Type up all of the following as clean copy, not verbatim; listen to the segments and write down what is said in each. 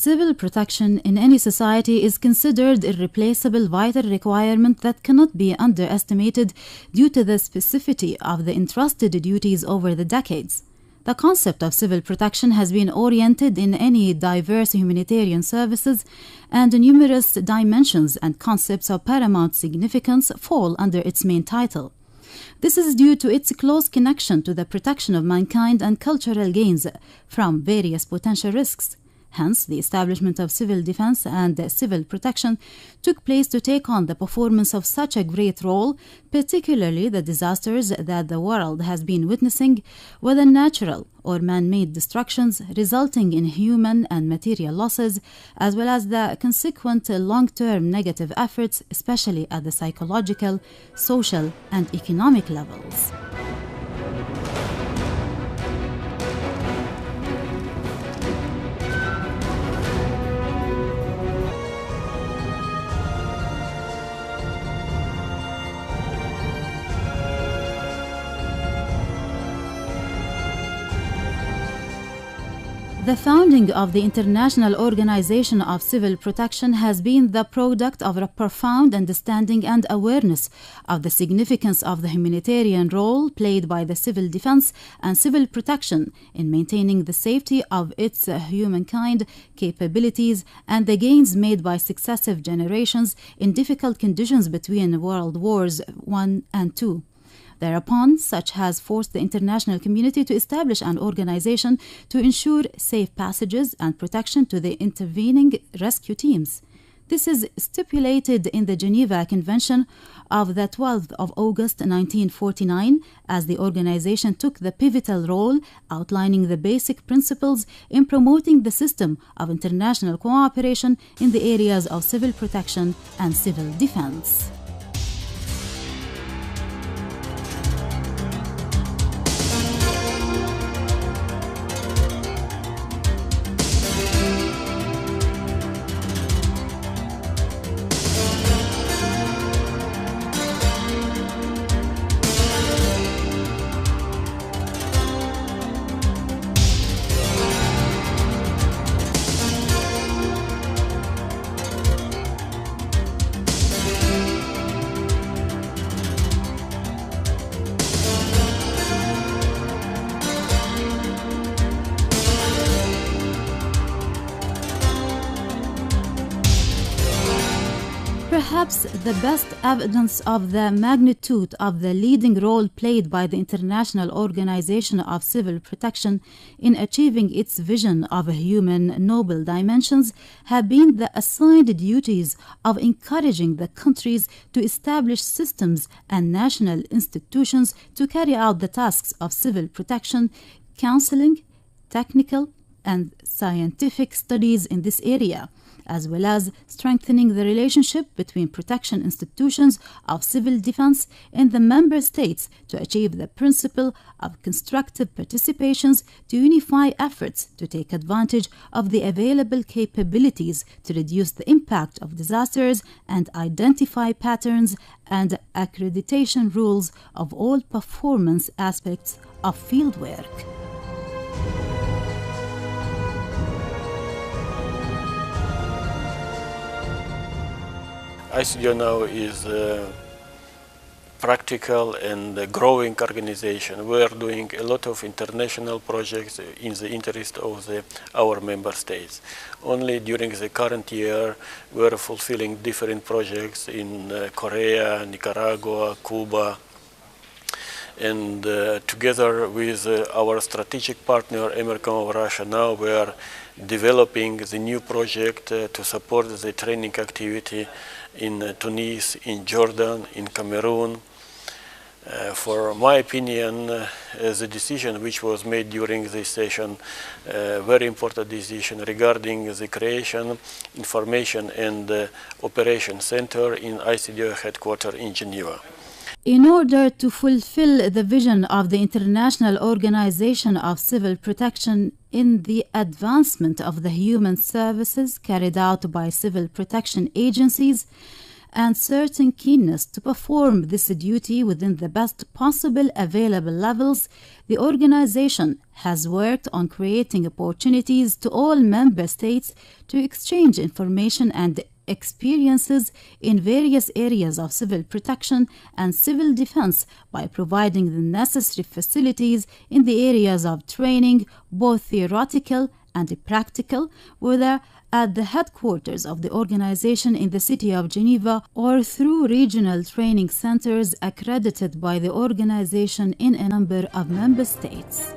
Civil protection in any society is considered irreplaceable vital requirement that cannot be underestimated due to the specificity of the entrusted duties over the decades. The concept of civil protection has been oriented in any diverse humanitarian services, and numerous dimensions and concepts of paramount significance fall under its main title. This is due to its close connection to the protection of mankind and cultural gains from various potential risks. Hence, the establishment of civil defense and civil protection took place to take on the performance of such a great role, particularly the disasters that the world has been witnessing, whether natural or man-made destructions resulting in human and material losses, as well as the consequent long-term negative efforts, especially at the psychological, social, and economic levels. The founding of the International Organization of Civil Protection has been the product of a profound understanding and awareness of the significance of the humanitarian role played by the civil defense and civil protection in maintaining the safety of its humankind capabilities and the gains made by successive generations in difficult conditions between World Wars I and II. Thereupon, such has forced the international community to establish an organization to ensure safe passages and protection to the intervening rescue teams. This is stipulated in the Geneva Convention of the 12th of August 1949, as the organization took the pivotal role outlining the basic principles in promoting the system of international cooperation in the areas of civil protection and civil defense. Perhaps the best evidence of the magnitude of the leading role played by the International Organization of Civil Protection in achieving its vision of human noble dimensions have been the assigned duties of encouraging the countries to establish systems and national institutions to carry out the tasks of civil protection, counseling, technical, and scientific studies in this area, as well as strengthening the relationship between protection institutions of civil defense in the member states to achieve the principle of constructive participations to unify efforts to take advantage of the available capabilities to reduce the impact of disasters and identify patterns and accreditation rules of all performance aspects of fieldwork. ICDO now is a practical and growing organization. We are doing a lot of international projects in the interest of our member states. Only during the current year, we are fulfilling different projects in Korea, Nicaragua, Cuba, and together with our strategic partner, American of Russia, now we are developing the new project to support the training activity in Tunis, in Jordan, in Cameroon. For my opinion, the decision which was made during this session, very important decision regarding the creation, information and operation center in ICDO headquarters in Geneva. In order to fulfill the vision of the International Organization of Civil Protection in the advancement of the human services carried out by civil protection agencies, and certain keenness to perform this duty within the best possible available levels, the organization has worked on creating opportunities to all member states to exchange information and experiences in various areas of civil protection and civil defense by providing the necessary facilities in the areas of training, both theoretical and practical, whether at the headquarters of the organization in the city of Geneva or through regional training centers accredited by the organization in a number of member states.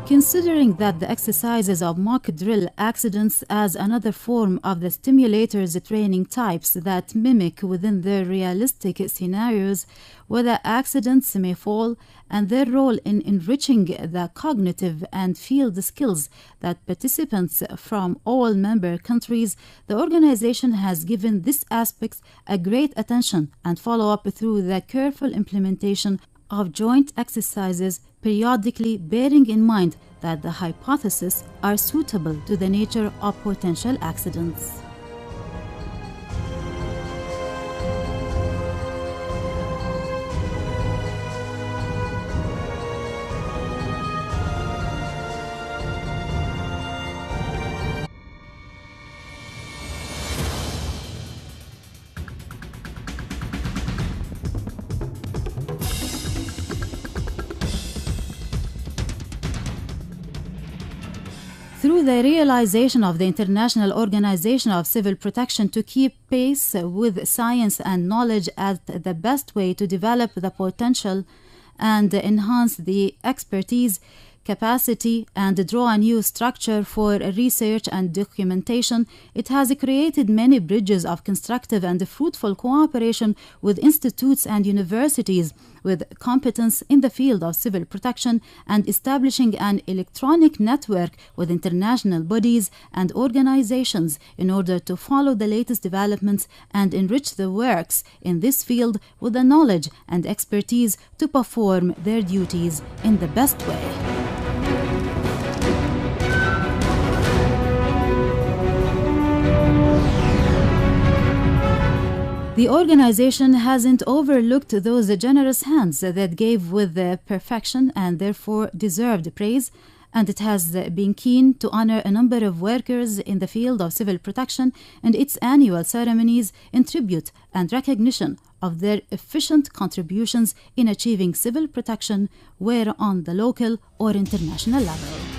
Considering that the exercises of mock drill accidents as another form of the stimulators training types that mimic within their realistic scenarios whether accidents may fall and their role in enriching the cognitive and field skills that participants from all member countries, the organization has given this aspect a great attention and follow-up through the careful implementation of joint exercises, periodically bearing in mind that the hypotheses are suitable to the nature of potential accidents. Through the realization of the International Organization of Civil Protection to keep pace with science and knowledge as the best way to develop the potential and enhance the expertise, capacity, and draw a new structure for research and documentation, it has created many bridges of constructive and fruitful cooperation with institutes and universities with competence in the field of civil protection and establishing an electronic network with international bodies and organizations in order to follow the latest developments and enrich the works in this field with the knowledge and expertise to perform their duties in the best way. The organization hasn't overlooked those generous hands that gave with perfection and therefore deserved praise, and it has been keen to honor a number of workers in the field of civil protection in its annual ceremonies in tribute and recognition of their efficient contributions in achieving civil protection, whether on the local or international level.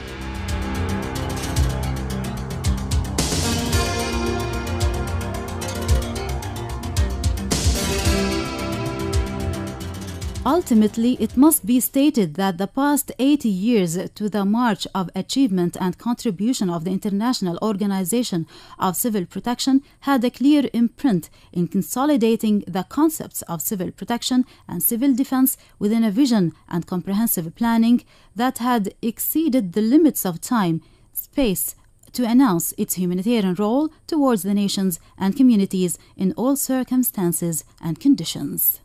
Ultimately, it must be stated that the past 80 years to the march of achievement and contribution of the International Organization of Civil Protection had a clear imprint in consolidating the concepts of civil protection and civil defense within a vision and comprehensive planning that had exceeded the limits of time, space, to announce its humanitarian role towards the nations and communities in all circumstances and conditions.